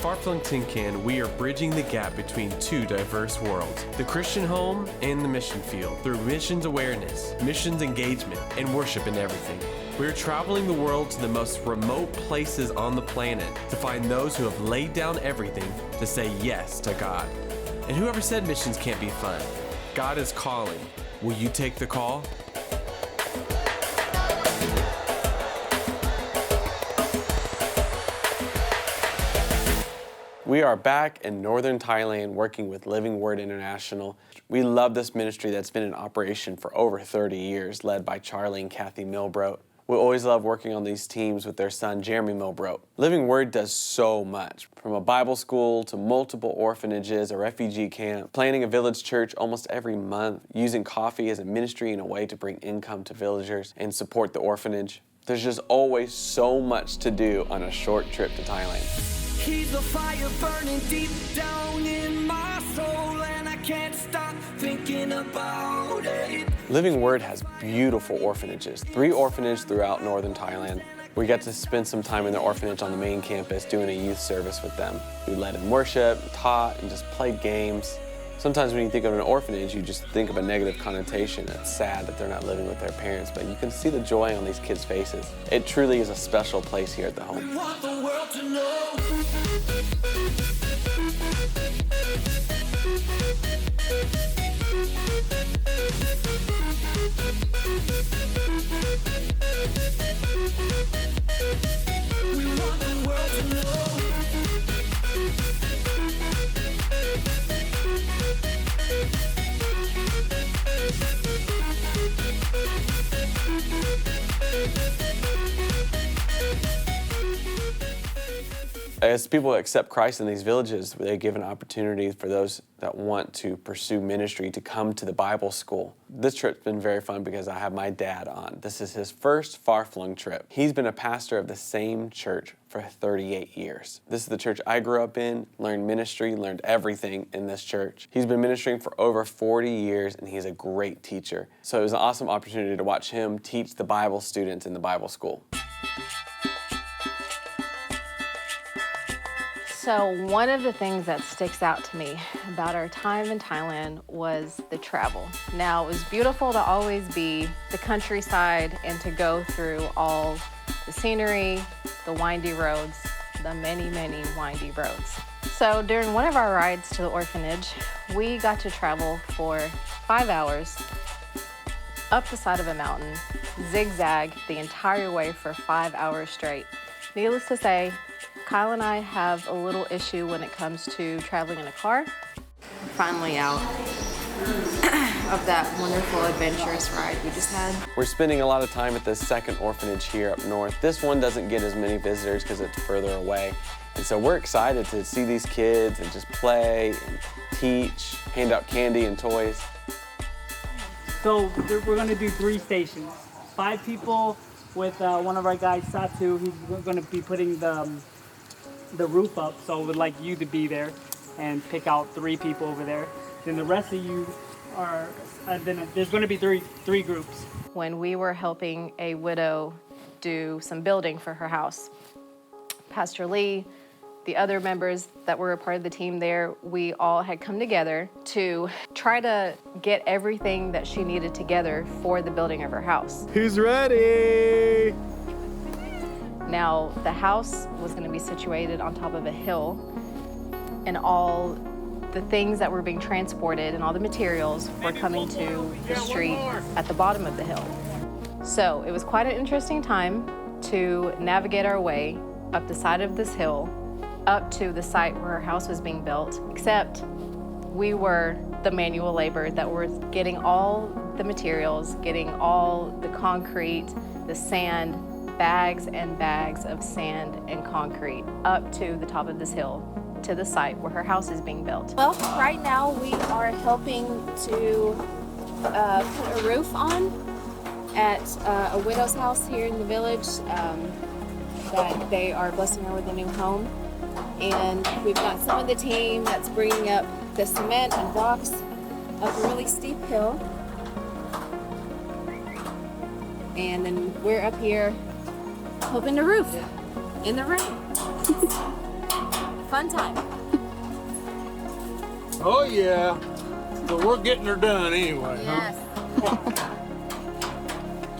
Far-Flung Tin Can, we are bridging the gap between two diverse worlds, the Christian home and the mission field, through missions awareness, missions engagement, and worship in everything. We're traveling the world to the most remote places on the planet to find those who have laid down everything to say yes to God. And whoever said missions can't be fun, God is calling. Will you take the call? We are back in northern Thailand working with Living Word International. We love this ministry that's been in operation for over 30 years, led by Charlie and Kathy Milbrodt. We always love working on these teams with their son, Jeremy Milbrodt. Living Word does so much, from a Bible school to multiple orphanages, a refugee camp, planning a village church almost every month, using coffee as a ministry and a way to bring income to villagers and support the orphanage. There's just always so much to do on a short trip to Thailand. He's a fire burning deep down in my soul, and I can't stop thinking about it. Living Word has beautiful orphanages, 3 orphanages throughout northern Thailand. We got to spend some time in the orphanage on the main campus doing a youth service with them. We led in worship, taught, and just played games. Sometimes when you think of an orphanage, you just think of a negative connotation. It's sad that they're not living with their parents, but you can see the joy on these kids' faces. It truly is a special place here at the home. We want the world to know. We want the world to know. As people accept Christ in these villages, they give an opportunity for those that want to pursue ministry to come to the Bible school. This trip's been very fun because I have my dad on. This is his first far-flung trip. He's been a pastor of the same church for 38 years. This is the church I grew up in, learned ministry, learned everything in this church. He's been ministering for over 40 years and he's a great teacher. So it was an awesome opportunity to watch him teach the Bible students in the Bible school. So one of the things that sticks out to me about our time in Thailand was the travel. Now, it was beautiful to always be the countryside and to go through all the scenery, the windy roads, the many, many windy roads. So during one of our rides to the orphanage, we got to travel for 5 hours up the side of a mountain, zigzag the entire way for 5 hours straight. Needless to say, Kyle and I have a little issue when it comes to traveling in a car. Finally out of that wonderful adventurous ride we just had. We're spending a lot of time at the second orphanage here up north. This one doesn't get as many visitors because it's further away. And so we're excited to see these kids and just play and teach, hand out candy and toys. So we're gonna do 3 stations. 5 people with one of our guys, Satu. He's gonna be putting the roof up, so we'd like you to be there and pick out 3 people over there. Then the rest of you are, then there's going to be three groups. When we were helping a widow do some building for her house, Pastor Lee, the other members that were a part of the team there, we all had come together to try to get everything that she needed together for the building of her house. Who's ready? Now, the house was going to be situated on top of a hill, and all the things that were being transported and all the materials were coming to the street at the bottom of the hill. So it was quite an interesting time to navigate our way up the side of this hill, up to the site where our house was being built, except we were the manual labor that were getting all the materials, getting all the concrete, the sand, bags and bags of sand and concrete up to the top of this hill to the site where her house is being built. Well, right now we are helping to put a roof on at a widow's house here in the village that they are blessing her with a new home. And we've got some of the team that's bringing up the cement and blocks up a really steep hill. And then we're up here hoping to roof in the rain. Fun time. Oh yeah. So we're getting her done anyway. Yes.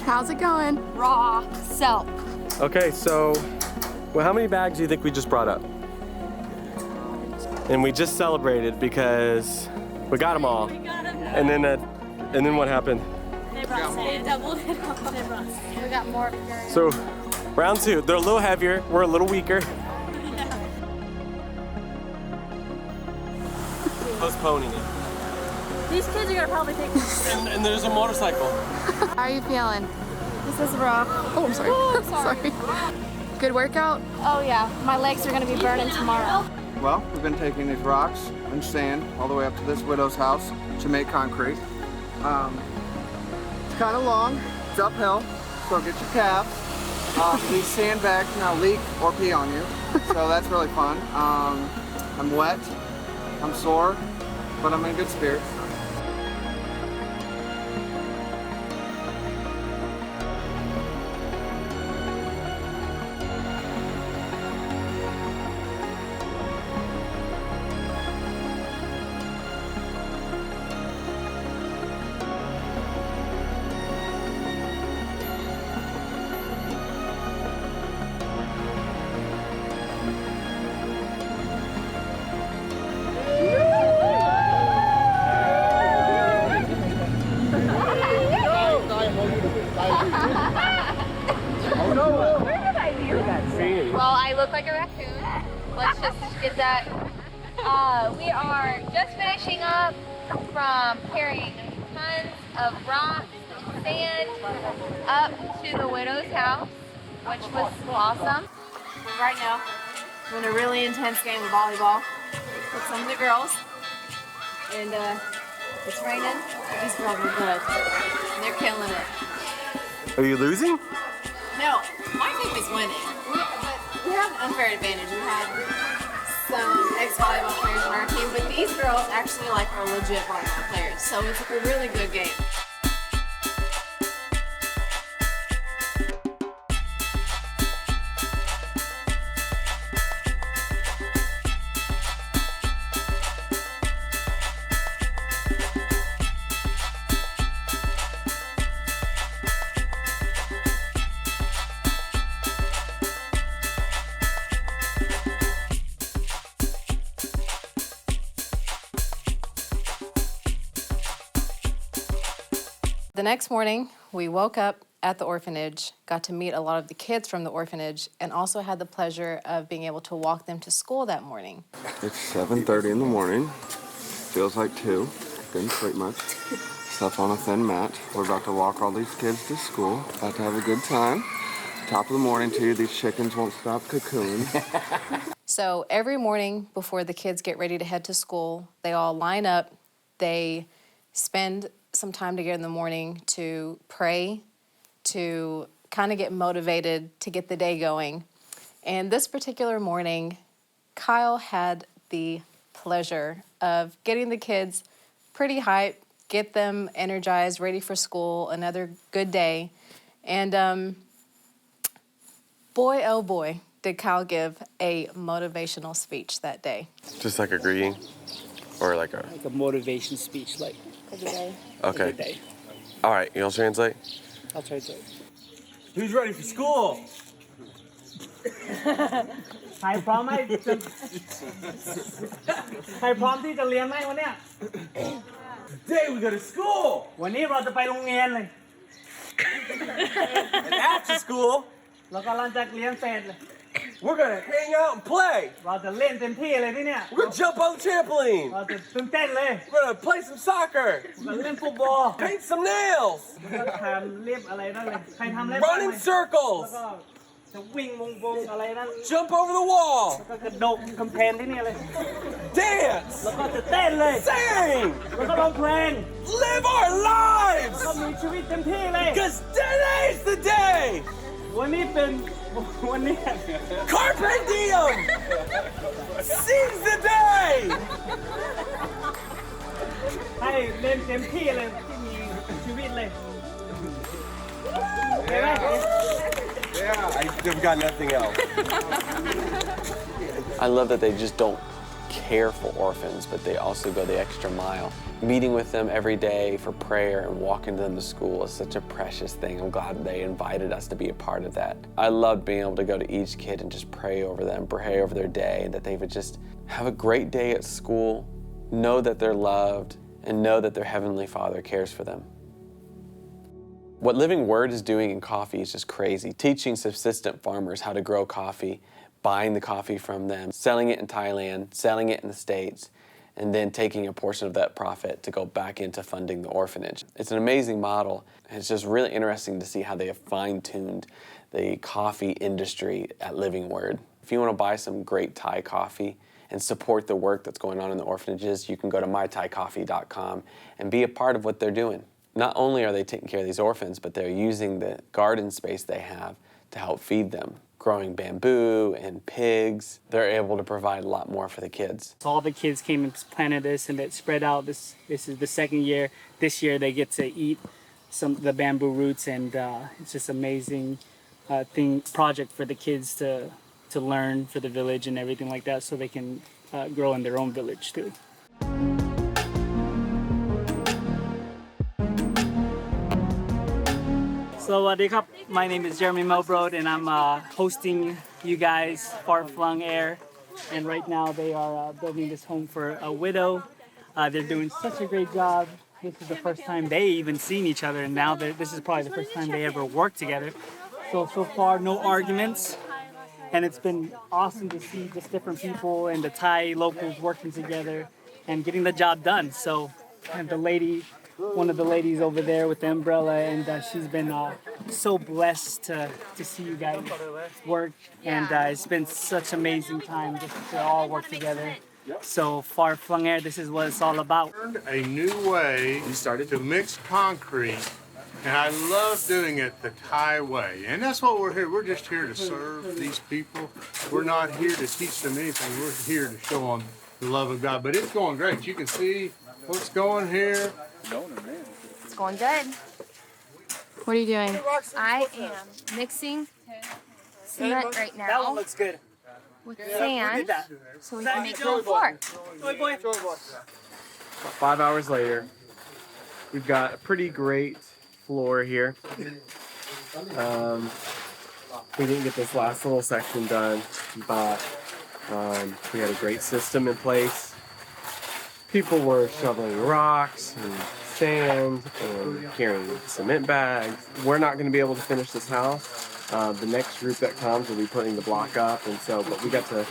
How's it going? Raw silk. Okay, so, well, how many bags do you think we just brought up? And we just celebrated because we got them all. And then what happened? They doubled it up. We got more. So, round two, they're a little heavier, we're a little weaker. Postponing it. These kids are gonna probably take this. And there's a motorcycle. How are you feeling? This is rough. Oh, I'm sorry. Oh, I'm sorry. Good workout? Oh yeah, my legs are gonna be burning tomorrow. Well, we've been taking these rocks and sand all the way up to this widow's house to make concrete. It's kind of long, it's uphill, so get your calves. These sandbags now leak or pee on you, so that's really fun. I'm wet, I'm sore, but I'm in good spirits. Well, I look like a raccoon. Let's just get that. We are just finishing up from carrying tons of rocks and sand up to the widow's house, which was awesome. Right now, we're in a really intense game of volleyball with some of the girls. And it's raining. These girls are good. And they're killing it. Are you losing? No, my team is winning. We have an unfair advantage. We have some ex-volleyball players on our team, but these girls actually are legit volleyball players. So it's a really good game. The next morning, we woke up at the orphanage, got to meet a lot of the kids from the orphanage, and also had the pleasure of being able to walk them to school that morning. It's 7:30 in the morning. Feels like 2. Didn't sleep much. Slept on a thin mat. We're about to walk all these kids to school. About to have a good time. Top of the morning too. These chickens won't stop cocooning. So every morning before the kids get ready to head to school, they all line up. They spend some time together in the morning to pray, to kind of get motivated to get the day going. And this particular morning, Kyle had the pleasure of getting the kids pretty hyped, get them energized, ready for school, another good day. And boy, oh boy, did Kyle give a motivational speech that day. Just like a greeting? Or like a... Like a motivation speech, like For the day. Okay. every day. All right, you'll translate? I'll try to. Who's ready for school? ใครพร้อมไหมใครพร้อมที่จะเรียนไหมวันเนี้ย Today we go to school. วันนี้เราจะไปโรงเรียนเลย And after school, แล้วก็หลังจากเรียนเสร็จ we're gonna hang out and play. เราจะเล่นเต็มที่เลยที่เนี่ย We're gonna jump on the trampoline. เราจะตื่นเต้นเลย We're gonna play some soccer. เราเล่นฟุตบอล Paint some nails. แล้วก็ทำเรียบอะไรนั่นเลยใครทำเรียบบ้าง Run ไหม in circles. แล้วก็จะวิ่งวงอะไรนั่น Jump over the wall. ก็กระโดดกำแพงที่เนี่ยเลย Dance. แล้วก็จะเต้นเลย Sing. แล้วก็ร้องเพลง Live our lives. ก็มีชีวิตเต็มที่เลย Because today's the day. วันนี้เป็นวันนี้ Carpe diem. Seize the day. ให้เล่นเต็มที่เลยที่มีชีวิตเลยโอเคไหม Yeah, I've got nothing else. I love that they just don't care for orphans, but they also go the extra mile. Meeting with them every day for prayer and walking them to school is such a precious thing. I'm glad they invited us to be a part of that. I loved being able to go to each kid and just pray over them, pray over their day, and that they would just have a great day at school, know that they're loved, and know that their Heavenly Father cares for them. What Living Word is doing in coffee is just crazy. Teaching subsistent farmers how to grow coffee, buying the coffee from them, selling it in Thailand, selling it in the States, and then taking a portion of that profit to go back into funding the orphanage. It's an amazing model, and it's just really interesting to see how they have fine-tuned the coffee industry at Living Word. If you want to buy some great Thai coffee and support the work that's going on in the orphanages, you can go to mythaicoffee.com and be a part of what they're doing. Not only are they taking care of these orphans, but they're using the garden space they have to help feed them. Growing bamboo and pigs, they're able to provide a lot more for the kids. So all the kids came and planted this, and it spread out. This is the second year. This year they get to eat the bamboo roots, and it's just amazing project for the kids to learn for the village and everything like that, so they can grow in their own village too. So my name is Jeremy Melbrode, and I'm hosting you guys Far-Flung Air. And right now they are building this home for a widow. They're doing such a great job. This is the first time they even seen each other, and now this is probably the first time they ever worked together. So far, no arguments. And it's been awesome to see just different people and the Thai locals working together and getting the job done. So, and one of the ladies over there with the umbrella, and she's been so blessed to see you guys work, and it's been such amazing time just to all work together. So Far-Flung Air, this is what it's all about. A new way to mix concrete, and I love doing it the Thai way, and that's what we're here. We're just here to serve these people. We're not here to teach them anything. We're here to show them the love of God. But it's going great. You can see what's going here. It's going good. What are you doing? I am mixing cement right That one now looks good. with sand so we can make the floor. 5 hours later, we've got a pretty great floor here. We didn't get this last little section done, but we had a great system in place. People were shoveling rocks and sand and carrying cement bags. We're not going to be able to finish this house. The next group that comes will be putting the block up, but we got to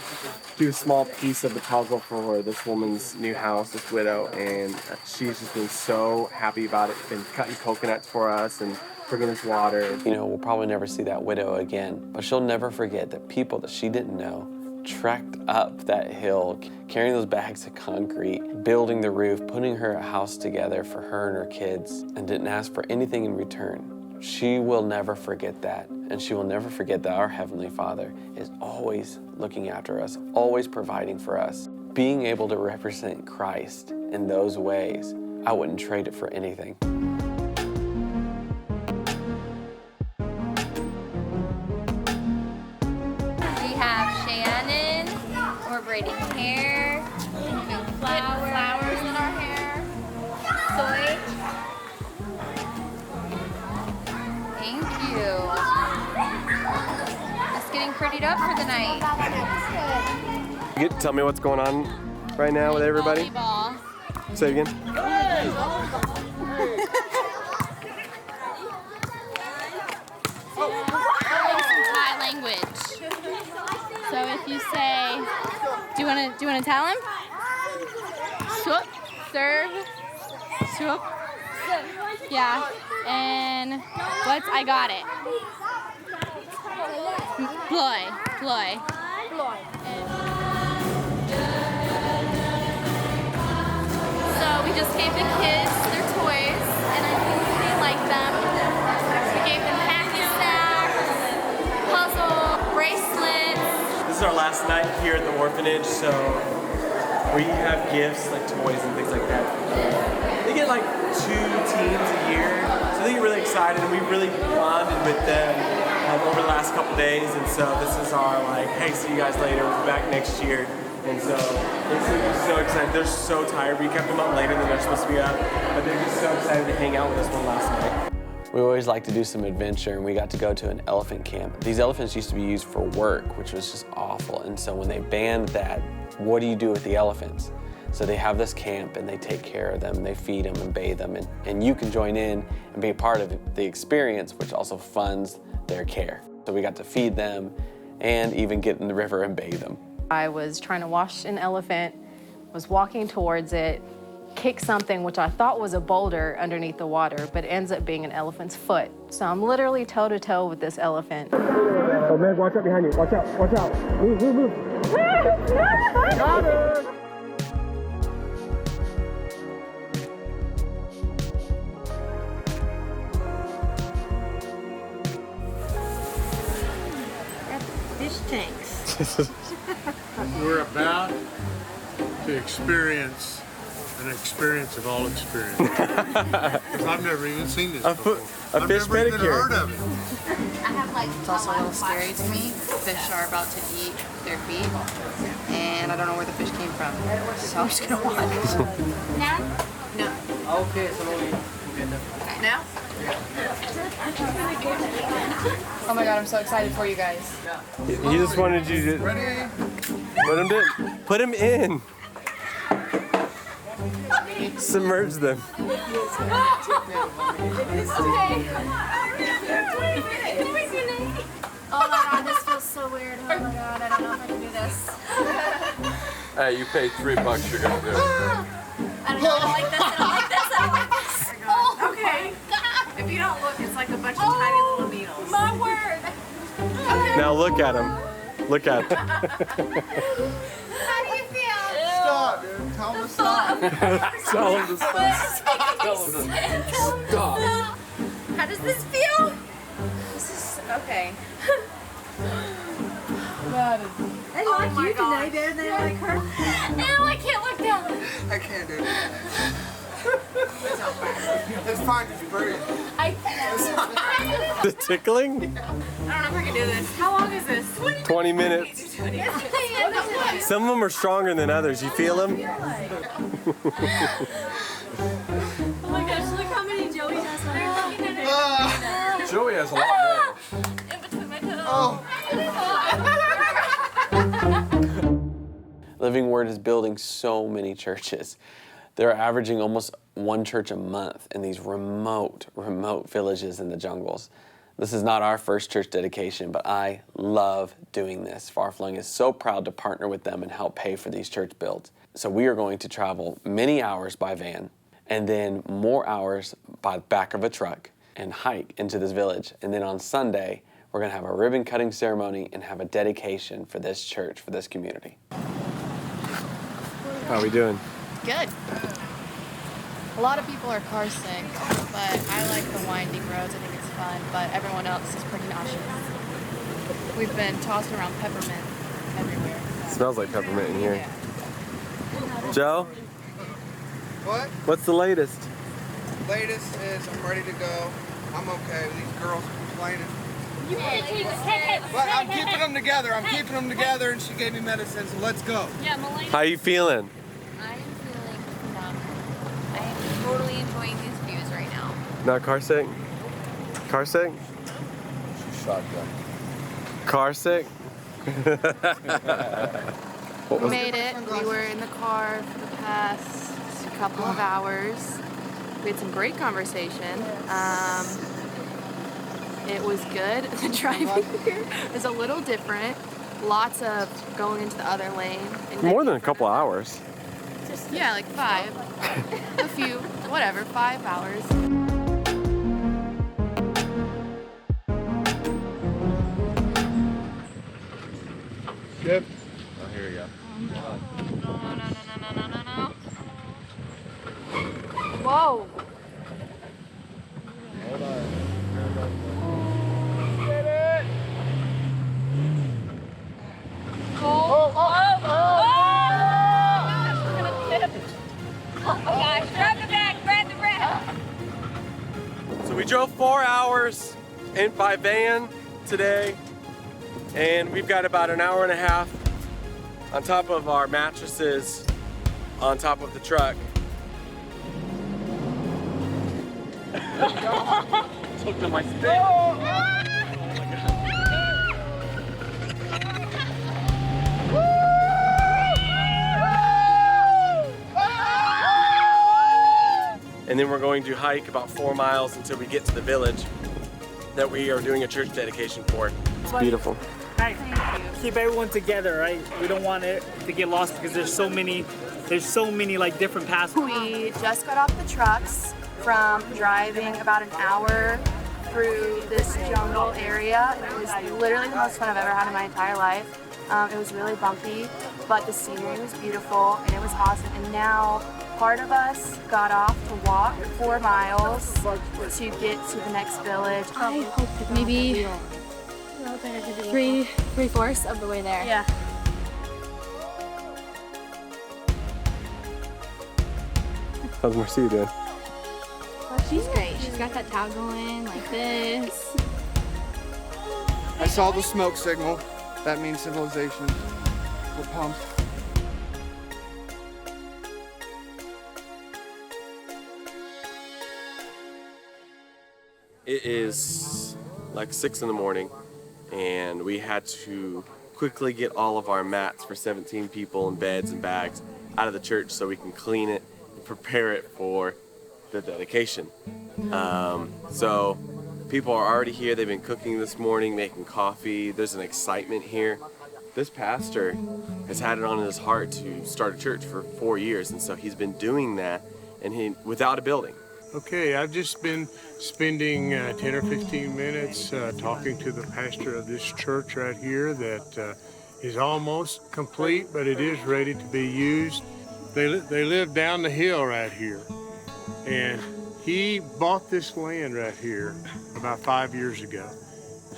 do a small piece of the puzzle for this woman's new house, this widow, and she's just been so happy about it. Been cutting coconuts for us and bringing us water. You know, we'll probably never see that widow again, but she'll never forget that people that she didn't know trekked up that hill, carrying those bags of concrete, building the roof, putting her a house together for her and her kids, and didn't ask for anything in return. She will never forget that, and she will never forget that our Heavenly Father is always looking after us, always providing for us. Being able to represent Christ in those ways, I wouldn't trade it for anything. Braiding hair, putting flowers in our hair. Soy. Thank you. It's getting prettied up for the night. Tell me what's going on right now with everybody. Volleyball. Say it again. Thai language. So if you say, do you want to tell him? Swoop, serve, swoop. Yeah. And what's I got it? Ploy. So we just gave the kids their toys, and I think they like them. We gave them hacky sacks, puzzle, bracelets. This is our last night here at the orphanage, so we have gifts like toys and things like that. They get like 2 teams a year, so they get really excited, and we really bonded with them. over the last couple days, and so this is our like, hey, see you guys later. We'll be back next year. And so they're just so excited. They're so tired. We kept them up later than they're supposed to be up, but they're just so excited to hang out with us one last night. We always like to do some adventure, and we got to go to an elephant camp. These elephants used to be used for work, which was just awful. And so when they banned that, what do you do with the elephants? So they have this camp, and they take care of them. They feed them and bathe them, and you can join in and be a part of the experience, which also funds their care. So we got to feed them and even get in the river and bathe them. I was trying to wash an elephant, was walking towards it, kicked something which I thought was a boulder underneath the water, but it ends up being an elephant's foot. So I'm literally toe-to-toe with this elephant. Oh man, watch out behind you. Watch out, watch out. Move, move, move. Got her. Fish tanks. We're about to experience an experience of all experiences. 'Cause I've never even seen this before. A fish I've never even pedicure. heard of it. It's also a little scary to me. Fish are about to eat their feet, and I don't know where the fish came from. So I'm just gonna watch. Now? No. Okay, so Now? Oh my god, I'm so excited for you guys. he just wanted you to put him in. Submerge them. Oh my god, this feels so weird. Oh my god, I don't know if I can do this. Hey, you paid $3, you're gonna do it. I don't know, I don't like this, I don't like this, I don't like this. Oh, okay. If you don't look, it's like a bunch of tiny little needles. My word. Now look at him. Look at him. How do you feel? Stop, dude. Tell them to stop. Tell him to stop. Stop. How does this feel? This is okay. They like you today better than they like her. Ew, I can't look down. I can't do it. It's fine, did you breathe? The tickling? I don't know if I can do this. How long is this? 20 minutes. Some of them are stronger than others. You feel them? Oh my gosh, look how many Joey has on her. Joey has a lot more. In between my toes. Living Word is building so many churches. They're averaging almost one church a month in these remote villages in the jungles. This is not our first church dedication, but I love doing this. Far-Flung is so proud to partner with them and help pay for these church builds. So we are going to travel many hours by van and then more hours by the back of a truck and hike into this village. And then on Sunday, we're going to have a ribbon cutting ceremony and have a dedication for this church, for this community. How are we doing? Good. A lot of people are car sick, but I like the winding roads. I think it's fun, but everyone else is pretty nauseous. We've been tossing around peppermint everywhere. So. Smells like peppermint in here. Yeah. Joe, What? what's the latest? Latest is I'm ready to go. I'm okay. These girls are complaining. But I'm keeping them together. I'm keeping them together, and she gave me medicine, so let's go. How you feeling? I am feeling phenomenal. I am totally enjoying these views right now. Not car sick? Car sick? She's shotgun. Car sick? We made it. We were in the car for the past couple of hours. We had some great conversation. It was good. The driving here is a little different. Lots of going into the other lane. And More than a couple hours. yeah, like 5. A few, whatever, 5 hours. Yep. Oh, here we go. Whoa. Hold on. So we drove 4 hours in by van today, and we've got about an hour and a half on top of our mattresses on top of the truck. Choked on my stick. And then we're going to hike about 4 miles until we get to the village that we are doing a church dedication for. It's beautiful. Hey, keep everyone together, right? We don't want it to get lost because there's so many like different paths. We just got off the trucks from driving about an hour through this jungle area. It was literally the most fun I've ever had in my entire life. It was really bumpy, but the scenery was beautiful and it was awesome. And now part of us got off to walk 4 miles to get to the next village. I hope maybe 3/4 of the way there. Yeah. How's Marcia doing? She's great. She's got that towel going like this. I saw the smoke signal. That means civilization. We're pumped. It is like 6 in the morning, and we had to quickly get all of our mats for 17 people and beds and bags out of the church so we can clean it and prepare it for the dedication. So people are already here. They've been cooking this morning, making coffee. There's an excitement here. This pastor has had it on his heart to start a church for 4 years, and so he's been doing that, and without a building. Okay, I've just been spending 10 or 15 minutes talking to the pastor of this church right here that is almost complete, but it is ready to be used. They live down the hill right here, and he bought this land right here about 5 years ago.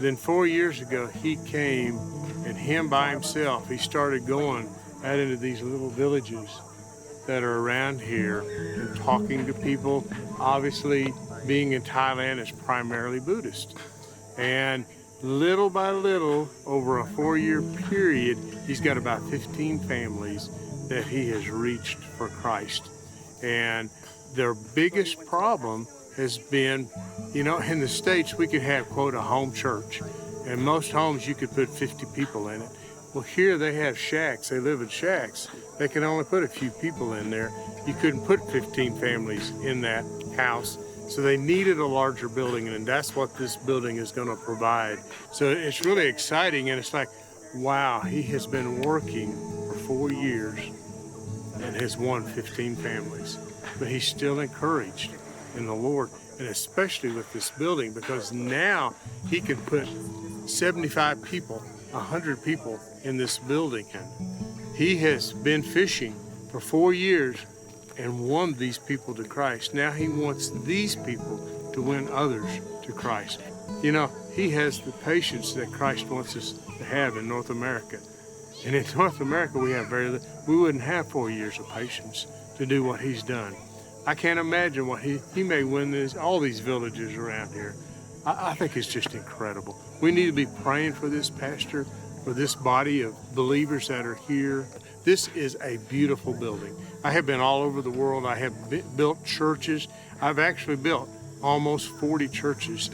Then 4 years ago, he came, and him by himself, he started going out into these little villages that are around here and talking to people. Obviously, being in Thailand is primarily Buddhist. And little by little, over a 4-year period, he's got about 15 families that he has reached for Christ. And their biggest problem has been, you know, in the States, we could have, quote, a home church. And most homes, you could put 50 people in it. Well, here they have shacks. They live in shacks. They can only put a few people in there. You couldn't put 15 families in that house. So they needed a larger building, and that's what this building is going to provide. So it's really exciting, and it's like, wow, he has been working for 4 years and has won 15 families. But he's still encouraged in the Lord, and especially with this building, because now he can put 75 people, 100 people in this building. He has been fishing for 4 years and won these people to Christ. Now he wants these people to win others to Christ. You know, he has the patience that Christ wants us to have in North America. And in North America, we have we wouldn't have 4 years of patience to do what he's done. I can't imagine what he may win all these villages around here. I think it's just incredible. We need to be praying for this pastor, for this body of believers that are here. This is a beautiful building. I have been all over the world. I have built churches. I've actually built almost 40 churches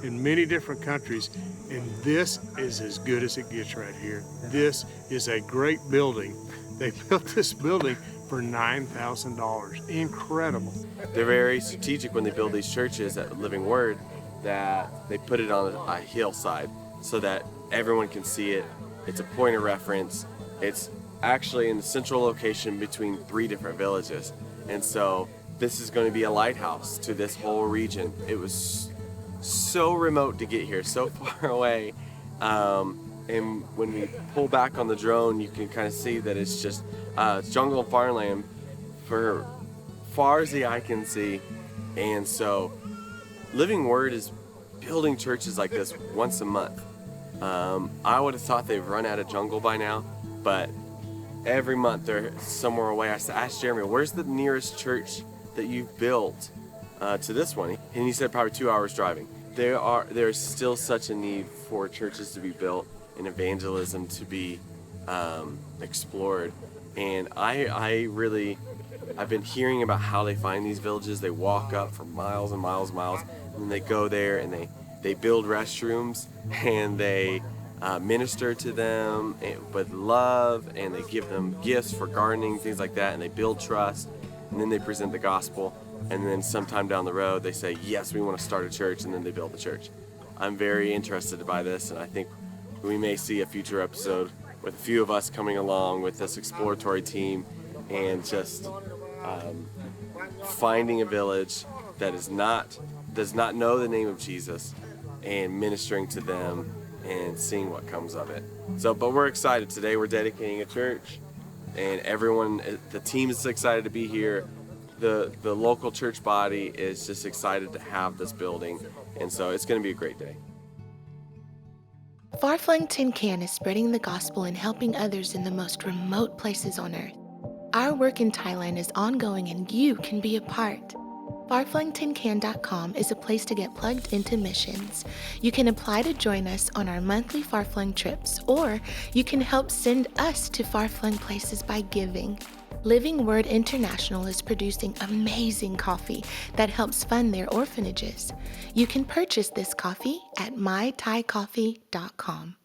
in many different countries, and this is as good as it gets right here. This is a great building. They built this building for $9,000. Incredible. They're very strategic when they build these churches at Living Word, that they put it on a hillside so that everyone can see it. It's a point of reference. It's actually in the central location between 3 different villages. And so this is going to be a lighthouse to this whole region. It was so remote to get here, so far away. And when we pull back on the drone, you can kind of see that it's just it's jungle and farmland for far as the eye can see. And so Living Word is building churches like this once a month. I would have thought they've run out of jungle by now, but every month they're somewhere away. I asked Jeremy, where's the nearest church that you've built to this one? And he said probably 2 hours driving. there's still such a need for churches to be built and evangelism to be explored. And I've been hearing about how they find these villages. They walk up for miles and miles and miles, and then they go there and they build restrooms, and they minister to them with love, and they give them gifts for gardening, things like that, and they build trust, and then they present the gospel, and then sometime down the road they say, yes, we want to start a church, and then they build the church. I'm very interested by this, and I think we may see a future episode with a few of us coming along with this exploratory team and just finding a village that does not know the name of Jesus and ministering to them and seeing what comes of it. But we're excited. Today we're dedicating a church, and the team is excited to be here. The local church body is just excited to have this building, and so it's going to be a great day. Far-Flung Tin Can is spreading the gospel and helping others in the most remote places on earth. Our work in Thailand is ongoing, and you can be a part. FarFlungTinCan.com is a place to get plugged into missions. You can apply to join us on our monthly Far-Flung trips, or you can help send us to far-flung places by giving. Living Word International is producing amazing coffee that helps fund their orphanages. You can purchase this coffee at mythaicoffee.com.